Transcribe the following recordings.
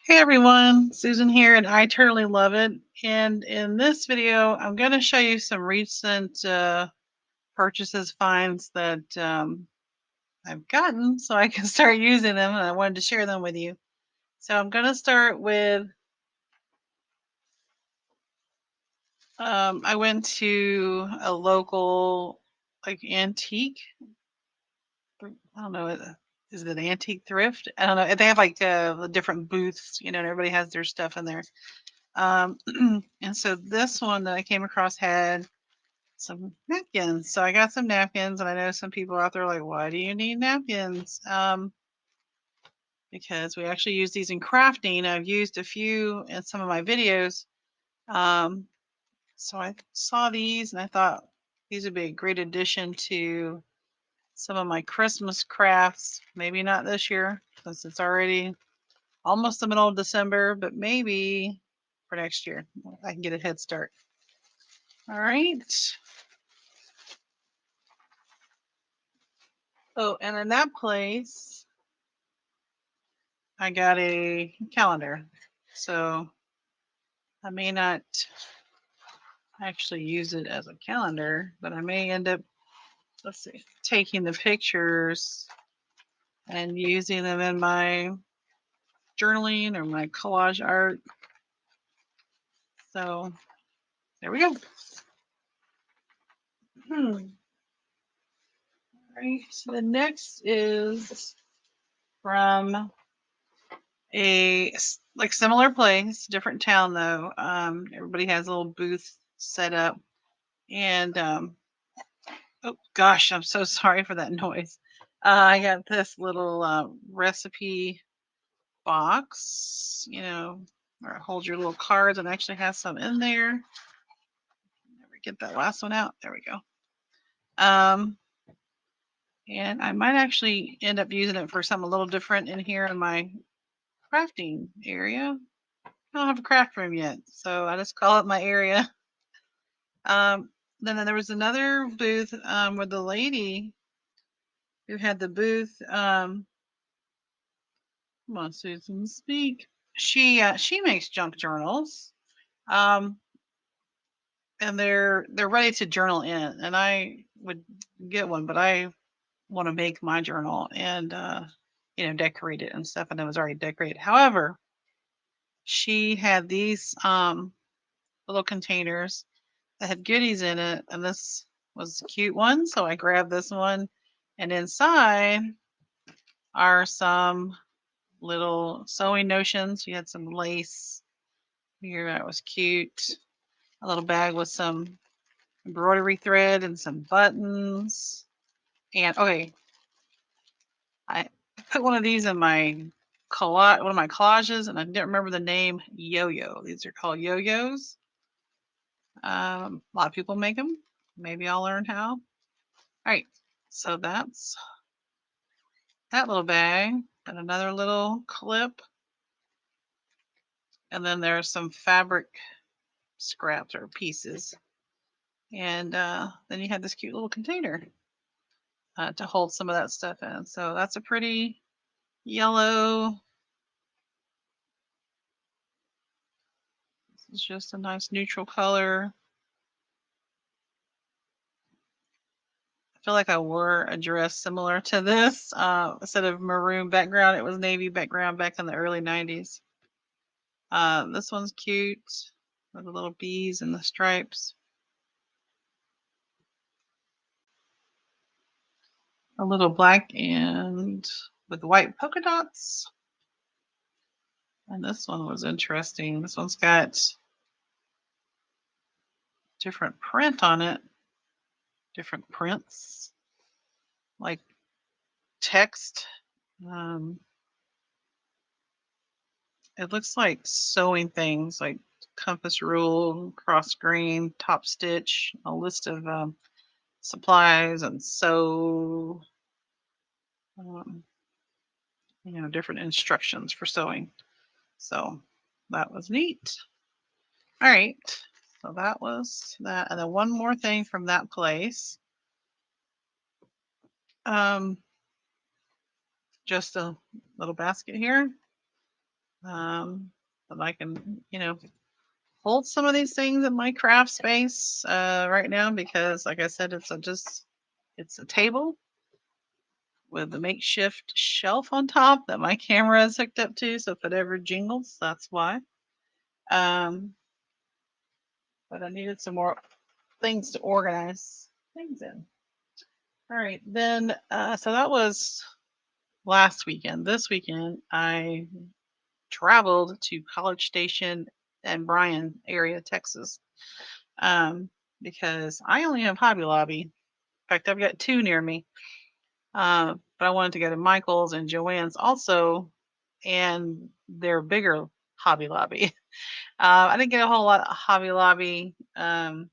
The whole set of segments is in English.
Hey everyone, Susan here, and I totally love it. And in this video, I'm going to show you some recent purchases, finds that I've gotten so I can start using them, and I wanted to share them with you. So I'm going to start with, I went to a local, like, antique, I don't know, is it an antique thrift? I don't know. They have like the different booths, and everybody has their stuff in there. Um, and so this one that I came across had some napkins. So I got some napkins, and I know some people out there are like, why do you need napkins? Because we actually use these in crafting. I've used a few in some of my videos. Um, so I saw these and I thought these would be a great addition to some of my Christmas crafts. Maybe not this year since it's already almost the middle of December, but maybe for next year I can get a head start. All right. Oh, and in that place, I got a calendar. So I may not actually use it as a calendar, but I may end up, let's see, taking the pictures and using them in my journaling or my collage art. So there we go. All right. So the next is from a like similar place, different town though. Everybody has a little booth set up, and oh gosh, I'm so sorry for that noise. I got this little recipe box, where it holds your little cards, and actually has some in there. Never get that last one out. There we go. Um, and I might actually end up using it for something a little different in here in my crafting area. I don't have a craft room yet, so I just call it my area. Then there was another booth where the lady who had the booth. Come on, Susan, speak. She makes junk journals, um, and they're ready to journal in. And I would get one, but I want to make my journal and decorate it and stuff. And it was already decorated. However, she had these little containers that had goodies in it, and this was a cute one, so I grabbed this one. And inside are some little sewing notions. You had some lace here that was cute. A little bag with some embroidery thread and some buttons. And okay, I put one of these in my one of my collages, and I didn't remember the name. Yo-yo. These are called yo-yos. A lot of people make them. Maybe I'll learn how. All right, so that's that little bag, and another little clip, and then there's some fabric scraps or pieces, and then you have this cute little container to hold some of that stuff in. So that's a pretty yellow. This is just a nice neutral color. I feel like I wore a dress similar to this. Instead of maroon background, it was navy background back in the early 90s. This one's cute with the little bees and the stripes. A little black and with white polka dots. And this one was interesting. This one's got different print on it, different prints, like text. Um, it looks like sewing things like compass rule, cross grain, top stitch, a list of supplies and sew, um, different instructions for sewing. So that was neat. All right. So that was that. And then one more thing from that place. Um, just a little basket here. that I can, hold some of these things in my craft space right now because, like I said, it's a table with a makeshift shelf on top that my camera is hooked up to. So if it ever jingles, that's why. Um, but I needed some more things to organize things in. All right, then. So that was last weekend. This weekend, I traveled to College Station and Bryan area, Texas, um, because I only have Hobby Lobby. In fact, I've got two near me. But I wanted to go to Michael's and JoAnn's also, and they're bigger Hobby Lobby. I didn't get a whole lot of Hobby Lobby as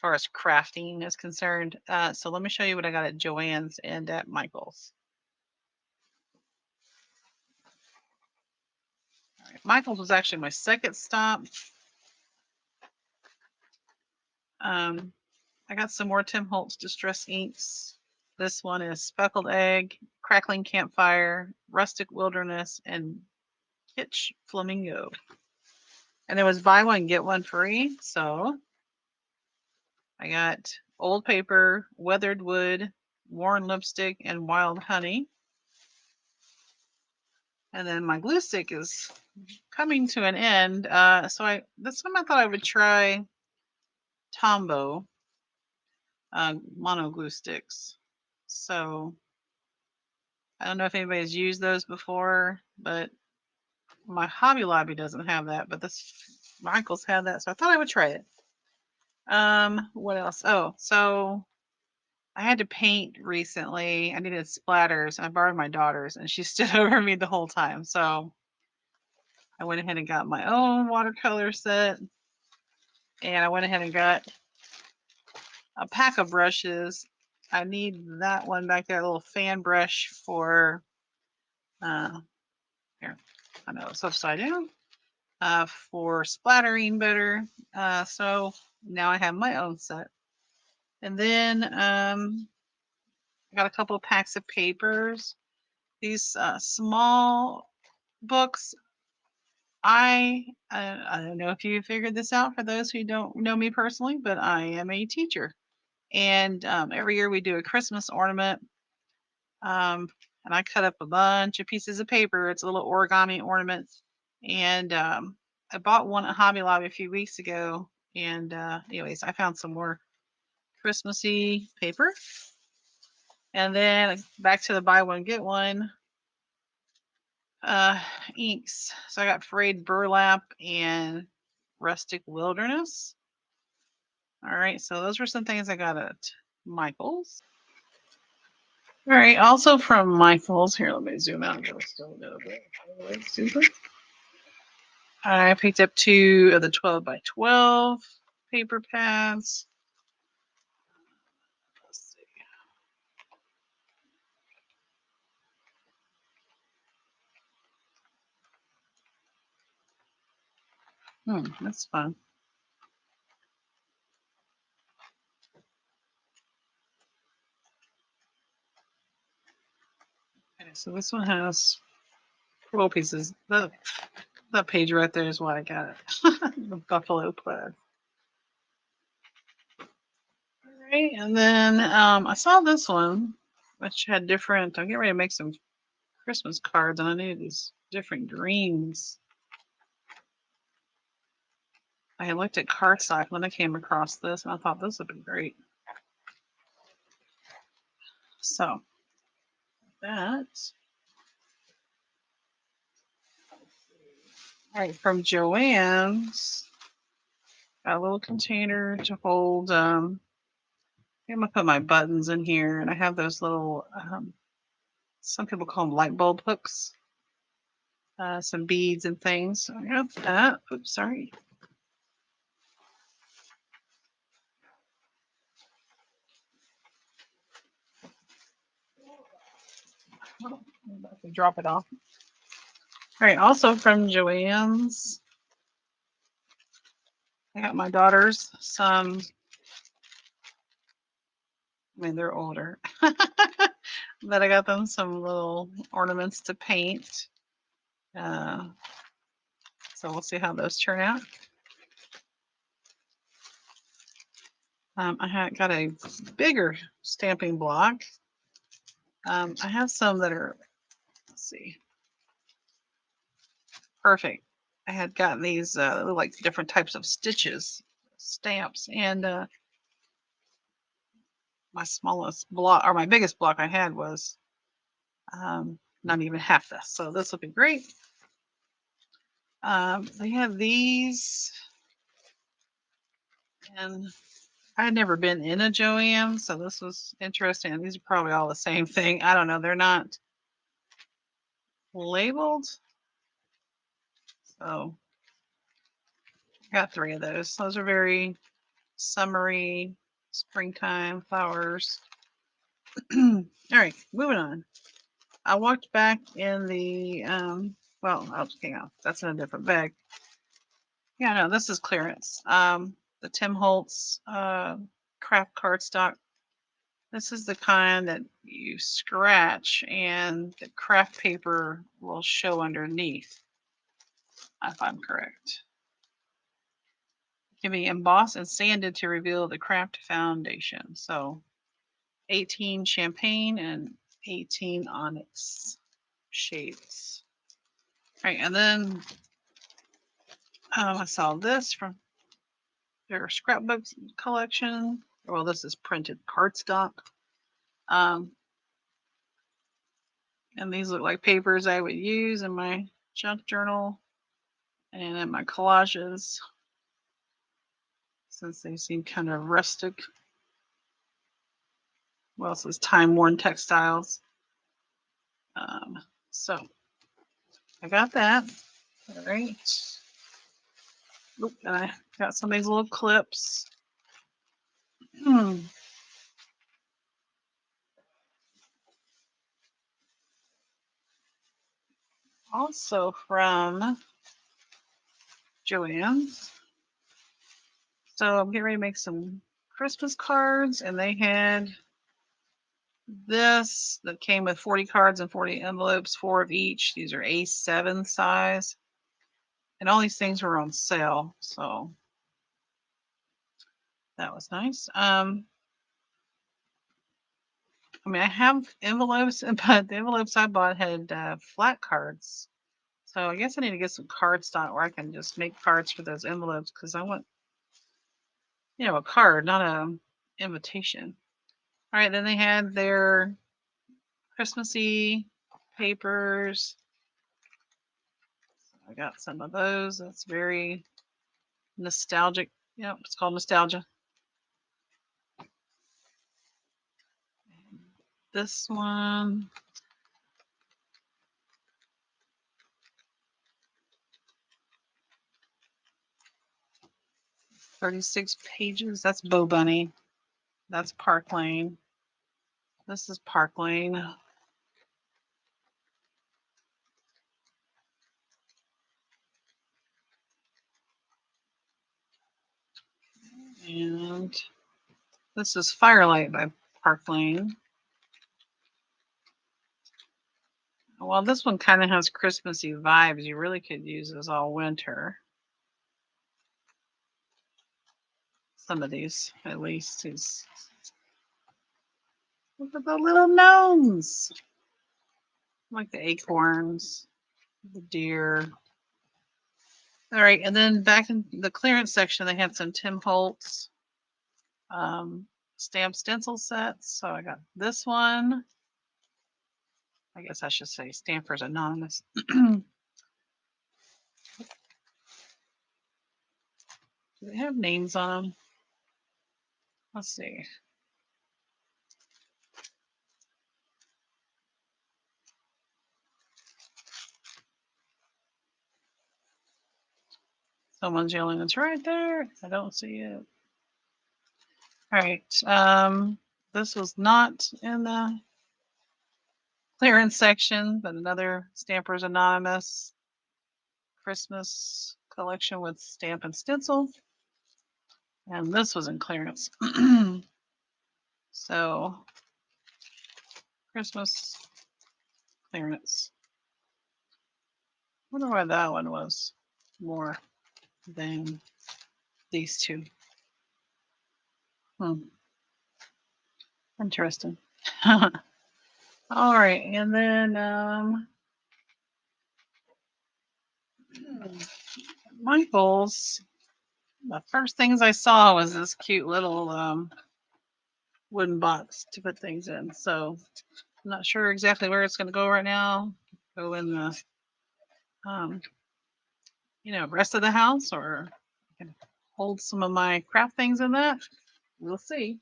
far as crafting is concerned. So let me show you what I got at JoAnn's and at Michael's. All right, Michael's was actually my second stop. I got some more Tim Holtz Distress inks. This one is Speckled Egg, Crackling Campfire, Rustic Wilderness, and Kitsch Flamingo. And it was buy one, get one free. So I got old paper, weathered wood, worn lipstick, and wild honey. And then my glue stick is coming to an end. So this time I thought I would try Tombow mono glue sticks. So I don't know if anybody's used those before, but my Hobby Lobby doesn't have that, but this Michael's had that, so I thought I would try it. What else? Oh, so I had to paint recently. I needed splatters, and I borrowed my daughter's, and she stood over me the whole time. So I went ahead and got my own watercolor set, and I went ahead and got a pack of brushes. I need that one back there, a little fan brush for here. I know it's upside down. For splattering better. So now I have my own set. And then I got a couple of packs of papers. These small books. I don't know if you figured this out for those who don't know me personally, but I am a teacher. And every year we do a Christmas ornament. And I cut up a bunch of pieces of paper. It's a little origami ornament. And I bought one at Hobby Lobby a few weeks ago. And anyways, I found some more Christmassy paper. And then back to the buy one, get one inks. So I got frayed burlap and rustic wilderness. All right, so those were some things I got at Michael's. All right, also from Michael's. Here, let me zoom out just a little bit. Super. I picked up 2 of the 12 by 12 paper pads. Let's see. That's fun. Okay, so this one has 12 pieces. That page right there is why I got it. The buffalo plaid. All right, and then I saw this one, which had different. I'm getting ready to make some Christmas cards, and I needed these different greens. I had looked at cardstock when I came across this, and I thought this would be great. So that. All right, from JoAnn's, got a little container to hold. I'm gonna put my buttons in here, and I have those little. Some people call them light bulb hooks. Some beads and things. So I got that. Oops, sorry. Oh, I'm about to drop it off. All right, also from JoAnn's, I got my daughters some. I mean, they're older, but I got them some little ornaments to paint. So we'll see how those turn out. I got a bigger stamping block. I have some that are, let's see, perfect. I had gotten these like different types of stitches, stamps, and my smallest block or my biggest block I had was not even half this. So this will be great. They have these, and I had never been in a JoAnn's, so this was interesting. These are probably all the same thing. I don't know. They're not labeled. So I got 3 of those. Those are very summery, springtime flowers. All right, moving on. I walked back in the, well, hang on. That's in a different bag. Yeah, no, this is clearance. The Tim Holtz craft cardstock. This is the kind that you scratch and the craft paper will show underneath, if I'm correct. It can be embossed and sanded to reveal the craft foundation. So 18 champagne and 18 onyx shades. All right, and then I saw this from their scrapbook collection. Well, this is printed cardstock. And these look like papers I would use in my junk journal and in my collages, since they seem kind of rustic. Well, it says time-worn textiles. So I got that. All right. Oop, and I got some of these little clips. Also from JoAnn's. So I'm getting ready to make some Christmas cards, and they had this that came with 40 cards and 40 envelopes, 4 of each. These are A7 size. And all these things were on sale, so that was nice. I mean, I have envelopes, but the envelopes I bought had flat cards. So I guess I need to get some cardstock where I can just make cards for those envelopes, because I want, a card, not a invitation. All right, then they had their Christmassy papers. I got some of those. That's very nostalgic. Yep, it's called nostalgia. This one. "36 pages." That's Bow Bunny. That's Park Lane. This is Park Lane. And this is Firelight by Park Lane. Well, this one kind of has Christmassy vibes. You really could use this all winter. Some of these, at least, is. Look at the little gnomes. Like the acorns, the deer. All right, and then back in the clearance section, they had some Tim Holtz stamp stencil sets. So I got this one. I guess I should say Stampers Anonymous. Do they have names on them? Let's see. Someone's yelling, "It's right there." I don't see it. All right. This was not in the clearance section, but another Stampers Anonymous Christmas collection with stamp and stencil. And this was in clearance. So, Christmas clearance. Wonder why that one was more than these two. Interesting. All right, and then Michael's. The first things I saw was this cute little wooden box to put things in. So I'm not sure exactly where it's going to go right now. Go in the rest of the house, or I can hold some of my craft things in that. We'll see.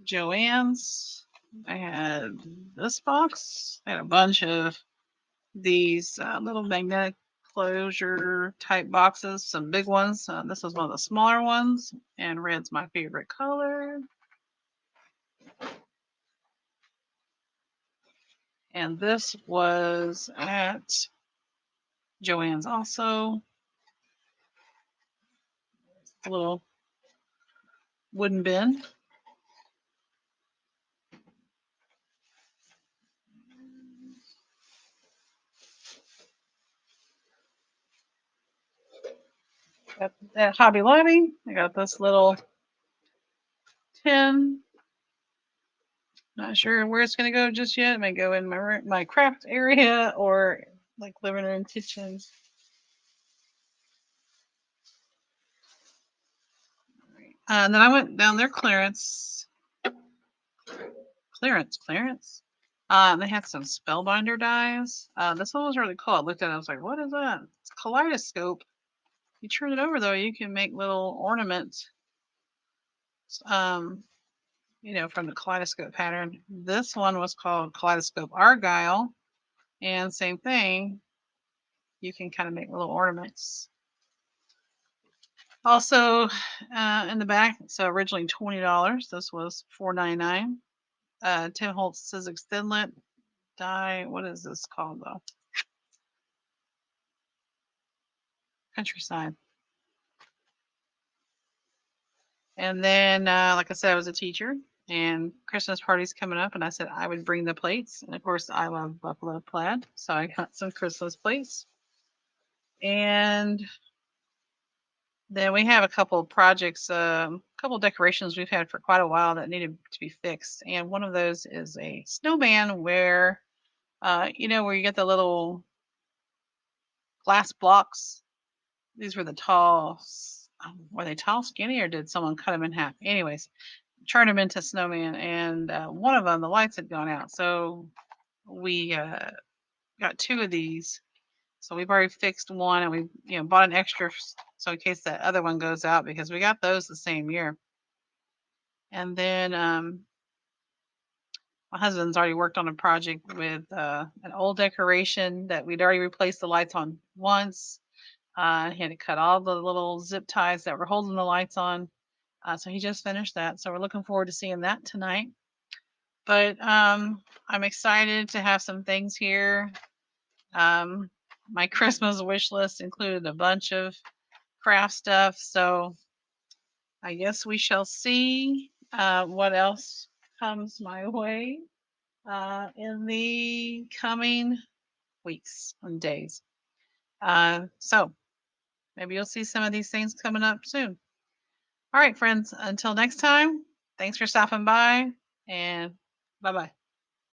JoAnn's. I had this box. I had a bunch of these little magnetic closure type boxes, some big ones. This was one of the smaller ones, and red's my favorite color. And this was at JoAnn's also. A little wooden bin. At Hobby Lobby, I got this little tin. Not sure where it's going to go just yet. It may go in my craft area or like living room, kitchen. And then I went down their clearance. They had some spellbinder dies. This one was really cool. I looked at it, I was like, what is that? It's kaleidoscope. You turn it over though, you can make little ornaments. From the kaleidoscope pattern. This one was called Kaleidoscope Argyle. And same thing, you can kind of make little ornaments. Also, in the back, so originally $20. This was $4.99. 10 Holtz Sizzix Thinlet die. What is this called though? Countryside. And then, like I said, I was a teacher, and Christmas party's coming up, and I said I would bring the plates. And of course, I love buffalo plaid, so I got some Christmas plates. And then we have a couple of projects, a couple of decorations we've had for quite a while that needed to be fixed. And one of those is a snowman where, where you get the little glass blocks. These were the tall, were they tall, skinny, or did someone cut them in half? Anyways, turn them into snowman. And one of them, the lights had gone out. So we got two of these. So we've already fixed one, and we bought an extra so in case that other one goes out, because we got those the same year. And then my husband's already worked on a project with an old decoration that we'd already replaced the lights on once. He had to cut all the little zip ties that were holding the lights on. So he just finished that. So we're looking forward to seeing that tonight. But I'm excited to have some things here. My Christmas wish list included a bunch of craft stuff. So I guess we shall see what else comes my way in the coming weeks and days. So maybe you'll see some of these things coming up soon. All right, friends, until next time, thanks for stopping by, and bye-bye.